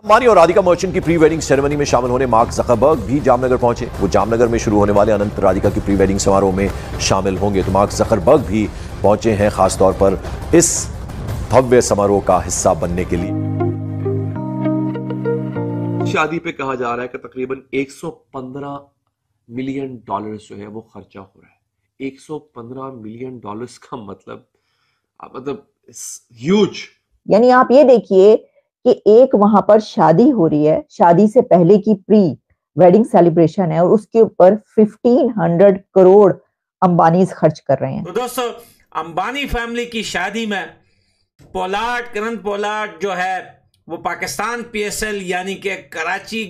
अंबानी और राधिका मर्चेंट की pre wedding ceremony में शामिल होने मार्क ज़करबर्ग भी जामनगर पहुंचे। वो जामनगर में शुरू होने वाले अनंत राधिका की प्री वेडिंग समारोह में शामिल होंगे, तो मार्क ज़करबर्ग भी पहुंचे हैं खासतौर पर इस भव्य समारोह का हिस्सा बनने के लिए। शादी पे कहा जा रहा है कि तकरीबन 115 मिलियन डॉलर्स जो है वो खर्चा हो रहा है। 115 मिलियन डॉलर्स का मतलब ह्यूज। यानी आप ये देखिए कि एक वहां पर शादी हो रही है, शादी से पहले की प्री वेडिंग सेलिब्रेशन है और उसके ऊपर 1500 करोड़ अंबानी खर्च कर रहे हैं। तो दोस्तों, अंबानी फैमिली की शादी में करण पोलार्ड जो है वो पाकिस्तान PSL यानी कि कराची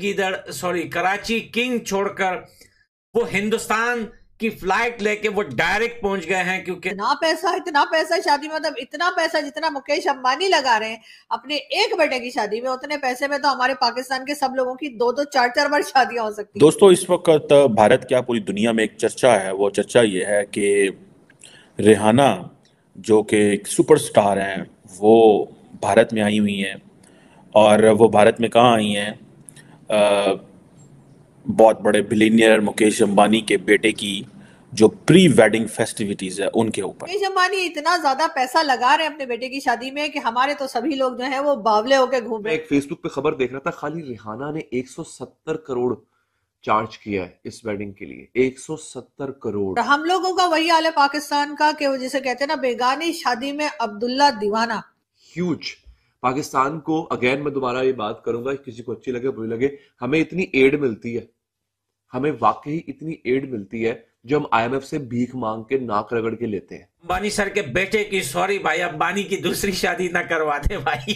किंग छोड़कर वो हिंदुस्तान की फ्लाइट लेके वो डायरेक्ट पहुंच गए हैं, क्योंकि इतना पैसा शादी में, मतलब इतना पैसा जितना मुकेश अंबानी लगा रहे हैं अपने एक बेटे की शादी में, उतने पैसे में तो हमारे पाकिस्तान के सब लोगों की 2-2 4-4 बार शादियां हो सकती हैं। दोस्तों, इस वक्त भारत क्या पूरी दुनिया में एक चर्चा है। वो चर्चा ये है कि रिहाना जो कि एक सुपरस्टार हैं वो भारत में आई हुई हैं। और वो भारत में कहाँ आई हैं? बहुत बड़े बिलियनियर मुकेश अंबानी के बेटे की जो प्री वेडिंग फेस्टिविटीज है उनके ऊपर। मुकेश अंबानी इतना ज्यादा पैसा लगा रहे हैं अपने बेटे की शादी में कि हमारे तो सभी लोग जो है वो बावले होके घूम रहे हैं। एक फेसबुक पे खबर देख रहा था, खाली रिहाना ने 170 करोड़ चार्ज किया है इस वेडिंग के लिए। 170 करोड़। हम लोगों का वही हाल है पाकिस्तान का कि वो जिसे कहते हैं ना, बेगानी शादी में अब्दुल्ला दीवाना। ह्यूज। पाकिस्तान को अगेन मैं दोबारा ये बात करूंगा, किसी को अच्छी लगे बुरी लगे, हमें इतनी एड मिलती है, हमें वाकई इतनी एड मिलती है जो हम IMF से भीख मांग के नाक रगड़ के लेते हैं। अंबानी सर के बेटे की, सॉरी भाई, अंबानी की दूसरी शादी ना करवा दे भाई।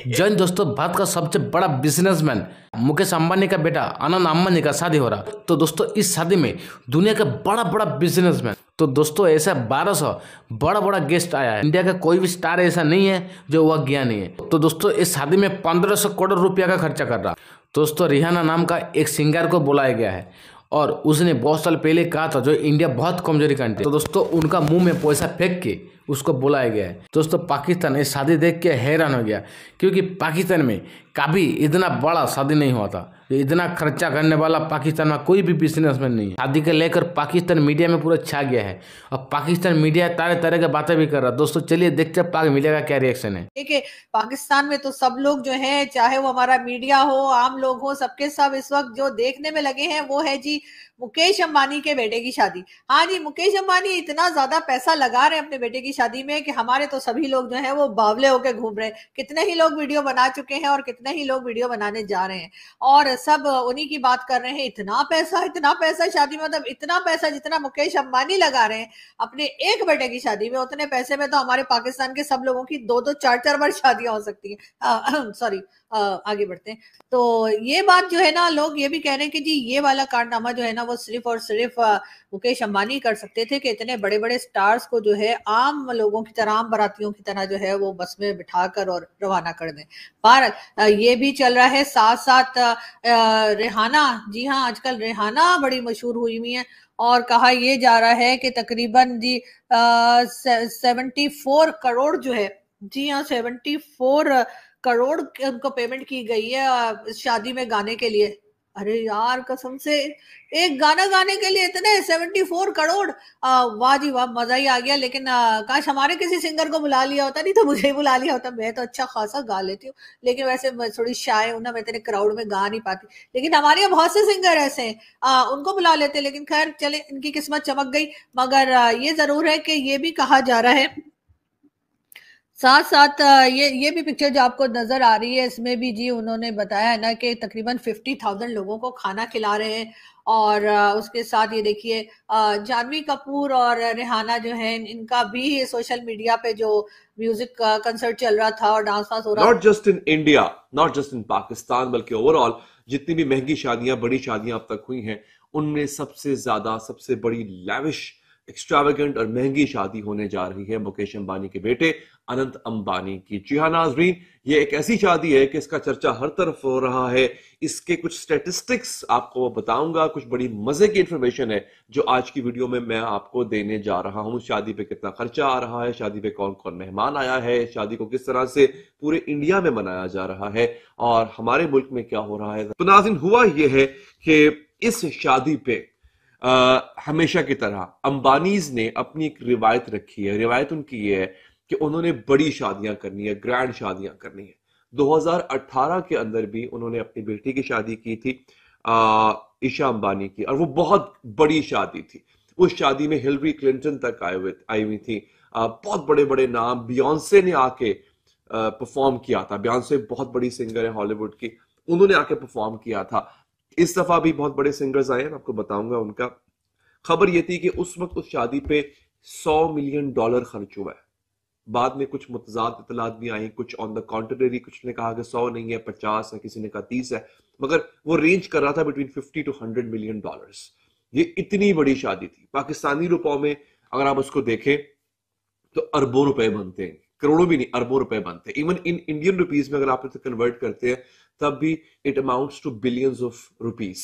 जैन दोस्तों, भारत का सबसे बड़ा बिजनेसमैन मुकेश अंबानी का बेटा अनंत अंबानी का शादी हो रहा। तो दोस्तों, इस शादी में दुनिया का बड़ा बड़ा बिजनेसमैन, तो दोस्तों ऐसा 1200 बड़ा बड़ा गेस्ट आया है। इंडिया का कोई भी स्टार ऐसा नहीं है जो वह गया नहीं है। तो दोस्तों, इस शादी में 1500 करोड़ रुपया का खर्चा कर रहा। दोस्तों, रिहाना नाम का एक सिंगर को बुलाया गया है और उसने बहुत साल पहले कहा था जो इंडिया बहुत कमजोरी कंट्री। तो दोस्तों, उनका मुंह में पैसा फेंक के उसको बुलाया गया है। दोस्तों, पाकिस्तान ये शादी देख के हैरान हो गया, क्योंकि पाकिस्तान में कभी इतना बड़ा शादी नहीं हुआ था। इतना खर्चा करने वाला पाकिस्तान में कोई भी बिजनेसमैन नहीं है। शादी के लेकर पाकिस्तान मीडिया में पूरा छा गया है और पाकिस्तान मीडिया तरह तरह की बातें भी कर रहा है। दोस्तों, चलिए देखते हैं पाक मीडिया का क्या रिएक्शन है। देखिए, पाकिस्तान में तो सब लोग जो है, चाहे वो हमारा मीडिया हो, आम लोग हो, सबके सब इस वक्त जो देखने में लगे हैं वो है जी मुकेश अंबानी के बेटे की शादी। हाँ जी, मुकेश अंबानी इतना ज्यादा पैसा लगा रहे हैं अपने बेटे की शादी में कि हमारे तो सभी लोग जो है वो बावले होके घूम रहे हैं। कितने ही लोग वीडियो बना चुके हैं और कितने ही लोग वीडियो बनाने जा रहे हैं और सब उन्हीं की बात कर रहे हैं। इतना पैसा शादी में, मतलब इतना पैसा जितना मुकेश अंबानी लगा रहे हैं अपने एक बेटे की शादी में, उतने पैसे में तो हमारे पाकिस्तान के सब लोगों की 2-2 4-4 बार शादियां हो सकती हैं। सॉरी, आगे बढ़ते हैं। तो ये बात जो है ना, लोग ये भी कह रहे हैं कि जी ये वाला कारनामा जो है ना वो सिर्फ और सिर्फ मुकेश अंबानी कर सकते थे कि इतने बड़े बड़े स्टार्स को जो है आम लोगों की तरह, आम बारातियों की तरह जो है वो बस में बिठाकर और रवाना कर दें। पर ये भी चल रहा है साथ साथ रिहाना, जी हाँ, आजकल रिहाना बड़ी मशहूर हुई हुई है और कहा यह जा रहा है कि तकरीबन जी 74 करोड़ जो है, जी हाँ 74 करोड़ उनको पेमेंट की गई है शादी में गाने के लिए। अरे यार, कसम से एक गाना गाने के लिए इतने 74 करोड़। वाह जी वाह, मजा ही आ गया। लेकिन काश हमारे किसी सिंगर को बुला लिया होता, नहीं तो मुझे ही बुला लिया होता। मैं तो अच्छा खासा गा लेती हूँ, लेकिन वैसे मैं थोड़ी शाय हूँ ना, मैं इतने क्राउड में गा नहीं पाती। लेकिन हमारे यहाँ बहुत से सिंगर ऐसे हैं, उनको बुला लेते। लेकिन खैर चले, इनकी किस्मत चमक गई। मगर ये जरूर है कि ये भी कहा जा रहा है, साथ साथ ये भी पिक्चर जो आपको नजर आ रही है, इसमें भी जी उन्होंने बताया है ना कि तकरीबन 50,000 लोगों को खाना खिला रहे हैं। और उसके साथ ये देखिए, जानवी कपूर और रिहाना जो है, इनका भी सोशल मीडिया पे जो म्यूजिक कंसर्ट चल रहा था और डांस हो रहा था। Not just in India, not just in Pakistan, बल्कि ओवरऑल जितनी भी महंगी शादियां, बड़ी शादियां अब तक हुई हैं, उनमें सबसे ज्यादा, सबसे बड़ी लैविश, एक्स्ट्रावेगेंट और महंगी शादी होने जा रही है मुकेश अंबानी के बेटे अनंत अंबानी की। जी हाँ नाजरीन, ये एक ऐसी शादी है कि इसका चर्चा हर तरफ हो रहा है। इसके कुछ स्टैटिस्टिक्स आपको बताऊंगा, कुछ बड़ी मजे की इंफॉर्मेशन है जो आज की वीडियो में मैं आपको देने जा रहा हूं। शादी पे कितना खर्चा आ रहा है, शादी पे कौन कौन मेहमान आया है, शादी को किस तरह से पूरे इंडिया में मनाया जा रहा है और हमारे मुल्क में क्या हो रहा है। तो नाज़रीन, हुआ यह है कि इस शादी पे हमेशा की तरह अंबानीज ने अपनी एक रिवायत रखी है। रिवायत उनकी ये है कि उन्होंने बड़ी शादियां करनी है, ग्रैंड शादियां करनी है। 2018 के अंदर भी उन्होंने अपनी बेटी की शादी की थी, ईशा अंबानी की, और वो बहुत बड़ी शादी थी। उस शादी में हिलरी क्लिंटन तक आई हुई थी, बहुत बड़े बड़े नाम, बियॉन्से ने आके परफॉर्म किया था। बियॉन्से बहुत बड़ी सिंगर है हॉलीवुड की, उन्होंने आके परफॉर्म किया था। इस दफा भी बहुत बड़े सिंगर्स आए हैं, आपको बताऊंगा उनका। खबर यह थी कि उस वक्त उस शादी पे $100 मिलियन खर्च हुआ है। बाद में कुछ मुतजाद इतलात भी आई, कुछ ऑन द कॉन्ट्ररी, कुछ ने कहा कि 100 नहीं है, 50 है, किसी ने कहा 30 है, मगर वो रेंज कर रहा था बिटवीन $50 to $100 मिलियन। ये इतनी बड़ी शादी थी। पाकिस्तानी रुपयों में अगर आप उसको देखें तो अरबों रुपए बनते हैं, करोड़ों भी नहीं, अरबों रुपए बनते हैं। इवन इन इंडियन रुपीज में अगर आप इसे कन्वर्ट करते हैं तब भी it amounts to billions of rupees.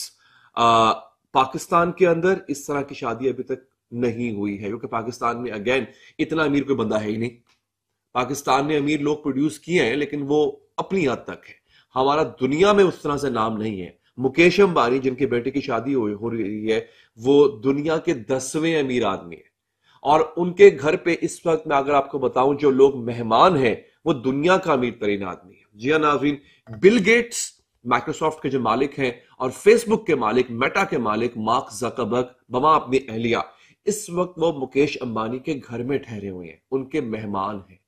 Pakistan के अंदर इस तरह की शादी अभी तक नहीं हुई है, क्योंकि पाकिस्तान में अगेन इतना अमीर कोई बंदा है ही नहीं। पाकिस्तान ने अमीर लोग प्रोड्यूस किए हैं, लेकिन वो अपनी हद तक है। हमारा दुनिया में उस तरह से नाम नहीं है। मुकेश अंबानी, जिनके बेटे की शादी हो रही है, वो दुनिया के 10वें अमीर आदमी है, और उनके घर पे इस वक्त मैं अगर आपको बताऊं जो लोग मेहमान हैं वो दुनिया का अमीर तरीन आदमी है। जी हाँ नाज़रीन, बिल गेट्स माइक्रोसॉफ्ट के जो मालिक हैं और फेसबुक के मालिक, मेटा के मालिक मार्क ज़करबर्ग बमा अपनी अहलिया, इस वक्त वो मुकेश अंबानी के घर में ठहरे हुए हैं, उनके मेहमान हैं।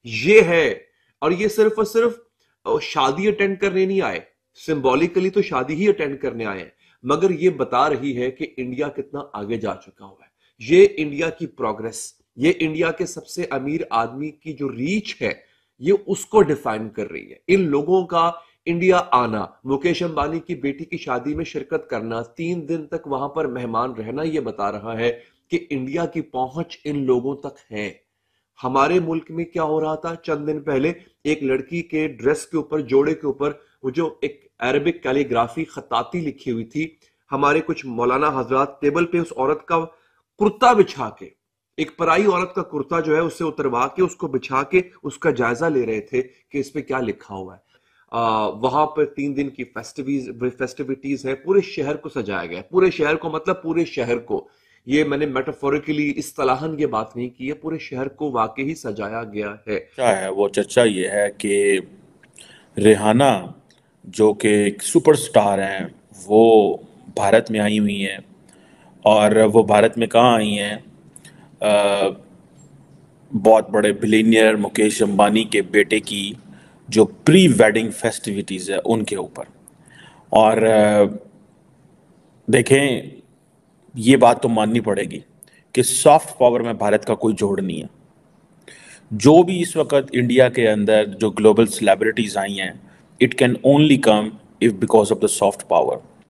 ये है, और ये सिर्फ और सिर्फ शादी अटेंड करने नहीं आए, सिंबॉलिकली तो शादी ही अटेंड करने आए हैं, मगर ये बता रही है कि इंडिया कितना आगे जा चुका हुआ है। ये इंडिया की प्रोग्रेस, ये इंडिया के सबसे अमीर आदमी की जो रीच है, ये उसको डिफाइन कर रही है। इन लोगों का इंडिया आना, मुकेश अंबानी की बेटी की शादी में शिरकत करना, 3 दिन तक वहां पर मेहमान रहना, ये बता रहा है कि इंडिया की पहुंच इन लोगों तक है। हमारे मुल्क में क्या हो रहा था चंद दिन पहले, एक लड़की के ड्रेस के ऊपर, जोड़े के ऊपर, वो जो एक अरबिक कैलीग्राफी खताती लिखी हुई थी, हमारे कुछ मौलाना हजरात टेबल पे उस औरत का कुर्ता बिछा के, एक पराई औरत का कुर्ता जो है उससे उतरवा के उसको बिछा के उसका जायजा ले रहे थे कि इस पे क्या लिखा हुआ है। वहां पर 3 दिन की फेस्टिविटीज है, पूरे शहर को सजाया गया है। पूरे शहर को मतलब पूरे शहर को, ये मैंने मेटाफोरिकली इस्तिलाहन ये बात नहीं की है, पूरे शहर को वाकई ही सजाया गया है। क्या है वो चर्चा ये है कि रेहाना जो कि एक सुपरस्टार हैं वो भारत में आई हुई हैं, और वो भारत में कहाँ आई हैं, बहुत बड़े बिलियनियर मुकेश अंबानी के बेटे की जो प्री वेडिंग फेस्टिविटीज़ है उनके ऊपर। और देखें, ये बात तो माननी पड़ेगी कि सॉफ्ट पावर में भारत का कोई जोड़ नहीं है। जो भी इस वक्त इंडिया के अंदर जो ग्लोबल सेलिब्रिटीज़ आई हैं, it can only come if because of the soft power.